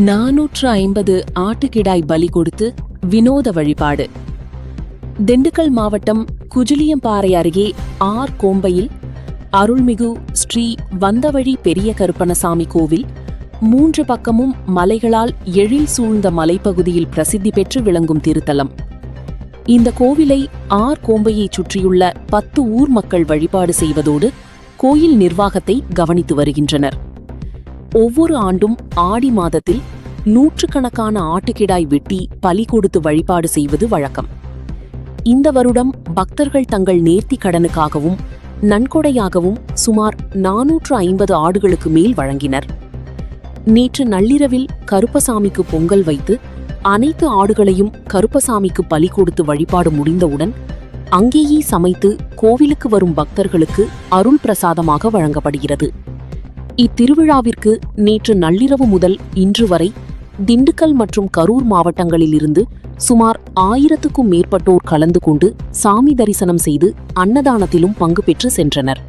450 ஆட்டுக்கிடாய் பலி கொடுத்து வினோத வழிபாடு. திண்டுக்கல் மாவட்டம் குஜிலியம்பாறை அருகே ஆர் கோம்பையில் அருள்மிகு ஸ்ரீ வந்தவழி பெரிய கருப்பணசாமி கோவில் 3 பக்கமும் மலைகளால் எழில் சூழ்ந்த மலைப்பகுதியில் பிரசித்தி பெற்று விளங்கும் திருத்தலம். இந்த கோவிலை ஆர் கோம்பையைச் சுற்றியுள்ள 10 ஊர் மக்கள் வழிபாடு செய்வதோடு கோயில் நிர்வாகத்தை கவனித்து வருகின்றனர். ஒவ்வொரு ஆண்டும் ஆடி மாதத்தில் 100கணக்கான ஆட்டுக்கிடாய் வெட்டி பலி கொடுத்து வழிபாடு செய்வது வழக்கம். இந்த வருடம் பக்தர்கள் தங்கள் நேர்த்தி கடனுக்காகவும் நன்கொடையாகவும் சுமார் 450 ஆடுகளுக்கு மேல் வழங்கினர். நேற்று நள்ளிரவில் கருப்பசாமிக்கு பொங்கல் வைத்து அனைத்து ஆடுகளையும் கருப்பசாமிக்கு பலி கொடுத்து வழிபாடு முடிந்தவுடன் அங்கேயே சமைத்து கோவிலுக்கு வரும் பக்தர்களுக்கு அருள் பிரசாதமாக வழங்கப்படுகிறது. இத்திருவிழாவிற்கு நேற்று நள்ளிரவு முதல் இன்று வரை திண்டுக்கல் மற்றும் கரூர் மாவட்டங்களிலிருந்து சுமார் 1000க்கும் மேற்பட்டோர் கலந்து கொண்டு சாமி தரிசனம் செய்து அன்னதானத்திலும் பங்கு பெற்று சென்றனர்.